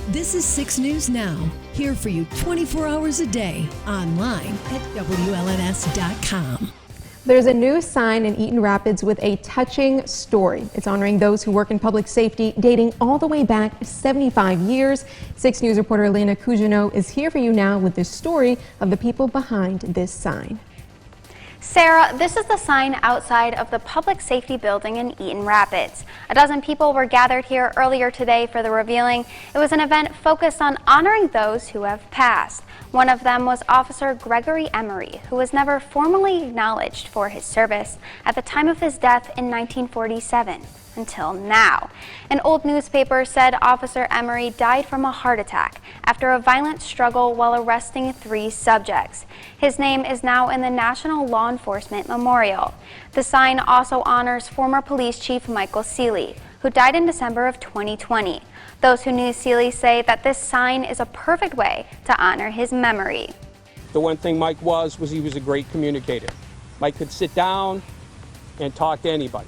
This is 6 News Now, here for you 24 hours a day, online at WLNS.com. There's a new sign in Eaton Rapids with a touching story. It's honoring those who work in public safety, dating all the way back 75 years. 6 News reporter Elena Cugino is here for you now with the story of the people behind this sign. Sarah, this is the sign outside of the public safety building in Eaton Rapids. A dozen people were gathered here earlier today for the revealing. It was an event focused on honoring those who have passed. One of them was Officer Gregory Emery, who was never formally acknowledged for his service at the time of his death in 1947. Until now. An old newspaper said Officer Emery died from a heart attack after a violent struggle while arresting 3 subjects. His name is now in the National Law Enforcement Memorial. The sign also honors former police chief Michael Seeley, who died in December of 2020. Those who knew Seeley say that this sign is a perfect way to honor his memory. The one thing Mike was he was a great communicator. Mike could sit down and talk to anybody.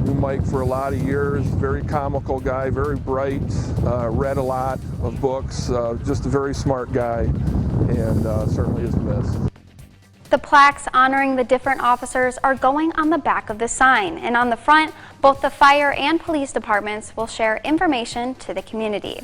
Knew Mike for a lot of years, very comical guy, very bright, read a lot of books, just a very smart guy, and certainly is missed. The plaques honoring the different officers are going on the back of the sign, and on the front, both the fire and police departments will share information to the community.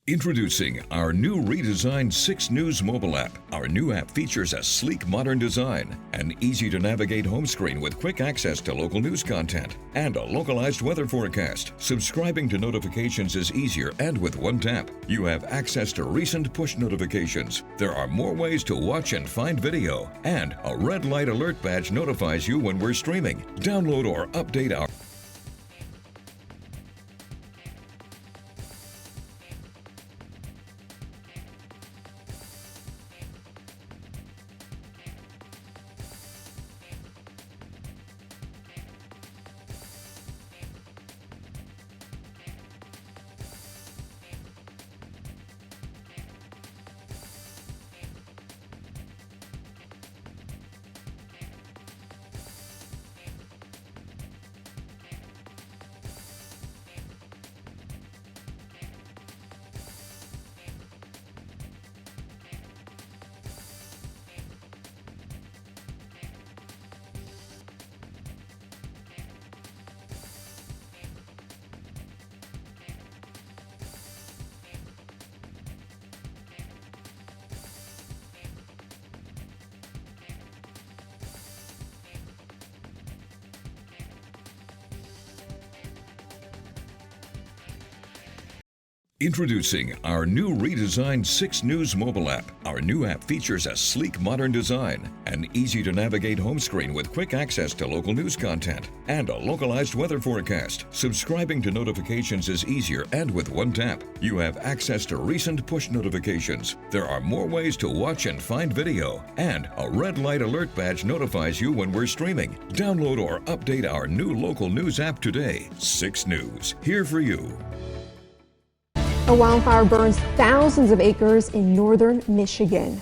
Introducing our new redesigned 6 News mobile app. Our new app features a sleek modern design, an easy-to-navigate home screen with quick access to local news content, and a localized weather forecast. Subscribing to notifications is easier, and with one tap, you have access to recent push notifications. There are more ways to watch and find video, and a red light alert badge notifies you when we're streaming. Download or update our Introducing our new redesigned 6 News mobile app. Our new app features a sleek modern design, an easy-to-navigate home screen with quick access to local news content, and a localized weather forecast. Subscribing to notifications is easier, and with one tap, you have access to recent push notifications. There are more ways to watch and find video, and a red light alert badge notifies you when we're streaming. Download or update our new local news app today. 6 News, here for you. A wildfire burns thousands of acres in northern Michigan.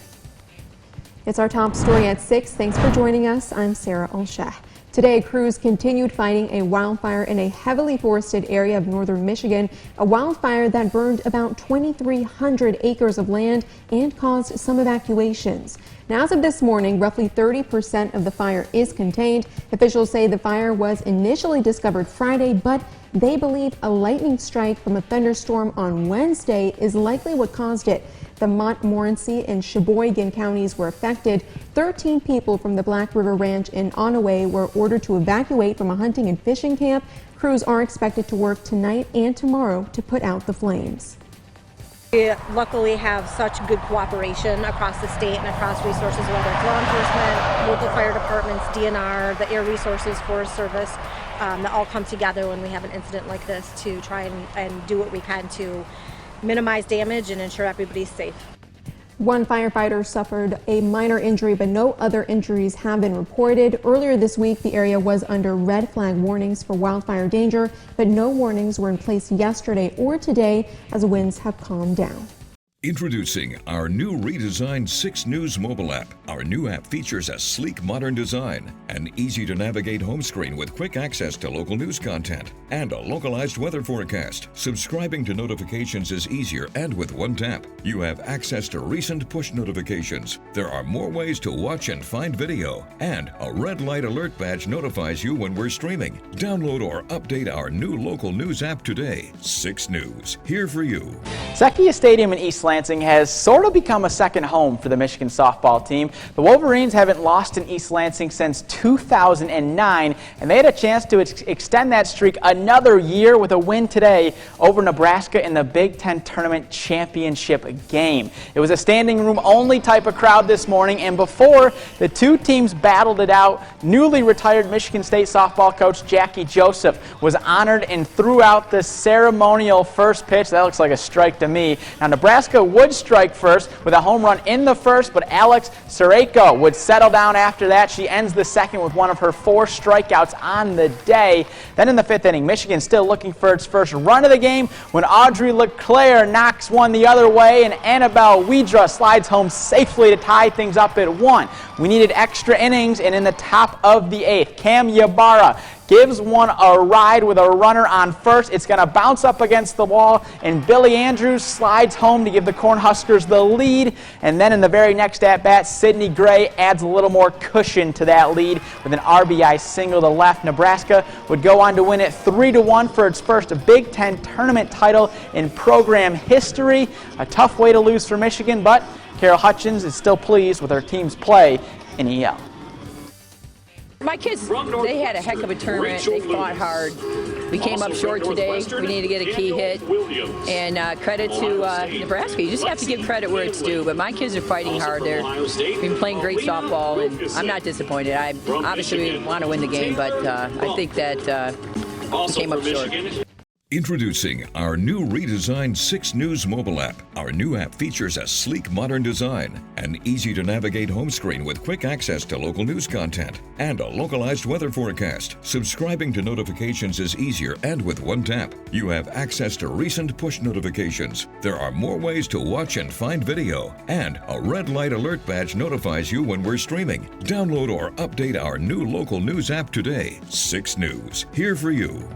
It's our top story at 6. Thanks for joining us. I'm Sarah Olsheh. Today, crews continued fighting a wildfire in a heavily forested area of northern Michigan, a wildfire that burned about 2,300 acres of land and caused some evacuations. Now, as of this morning, roughly 30% of the fire is contained. Officials say the fire was initially discovered Friday, but they believe a lightning strike from a thunderstorm on Wednesday is likely what caused it. The Montmorency and Sheboygan counties were affected. 13 people from the Black River Ranch in Onaway were ordered to evacuate from a hunting and fishing camp. Crews are expected to work tonight and tomorrow to put out the flames. We luckily have such good cooperation across the state and across resources, whether it's law enforcement, local fire departments, DNR, the Air Resources, Forest Service, that all come together when we have an incident like this to try and do what we can to minimize damage and ensure everybody's safe. One firefighter suffered a minor injury, but no other injuries have been reported. Earlier this week, the area was under red flag warnings for wildfire danger, but no warnings were in place yesterday or today as winds have calmed down. Introducing our new redesigned 6 News mobile app. Our new app features a sleek, modern design, an easy-to-navigate home screen with quick access to local news content, and a localized weather forecast. Subscribing to notifications is easier and with one tap. You have access to recent push notifications. There are more ways to watch and find video, and a red light alert badge notifies you when we're streaming. Download or update our new local news app today. 6 News, here for you. Secchia Stadium in East Lansing has sort of become a second home for the Michigan softball team. The Wolverines haven't lost in East Lansing since 2009, and they had a chance to extend that streak another year with a win today over Nebraska in the Big Ten Tournament Championship game. It was a standing room only type of crowd this morning, and before the two teams battled it out, newly retired Michigan State softball coach Jackie Joseph was honored and threw out the ceremonial first pitch. That looks like a strike to me. Now, Nebraska would strike first with a home run in the first, but Alex Sareko would settle down after that. She ends the second with one of her 4 strikeouts on the day. Then in the 5th inning, Michigan still looking for its first run of the game when Audrey LeClaire knocks one the other way and Annabelle Widra slides home safely to tie things up at 1. We needed extra innings, and in the top of the 8th, Cam Ybarra gives one a ride with a runner on first. It's going to bounce up against the wall, and Billy Andrews slides home to give the Cornhuskers the lead. And then in the very next at-bat, Sydney Gray adds a little more cushion to that lead with an RBI single to left. Nebraska would go on to win it 3-1 for its first Big Ten tournament title in program history. A tough way to lose for Michigan, but Carol Hutchins is still pleased with her team's play in EL. My kids, they had a heck of a tournament. They fought hard. We came up short today. We need to get a key hit. And credit to Nebraska. You just have to give credit where it's due. But my kids are fighting hard. They've been playing great softball, and I'm not disappointed. Obviously, we want to win the game, but I think that we came up short. Introducing our new redesigned 6 News mobile app. Our new app features a sleek, modern design, an easy-to-navigate home screen with quick access to local news content, and a localized weather forecast. Subscribing to notifications is easier and with one tap. You have access to recent push notifications. There are more ways to watch and find video, and a red light alert badge notifies you when we're streaming. Download or update our new local news app today. 6 News, here for you.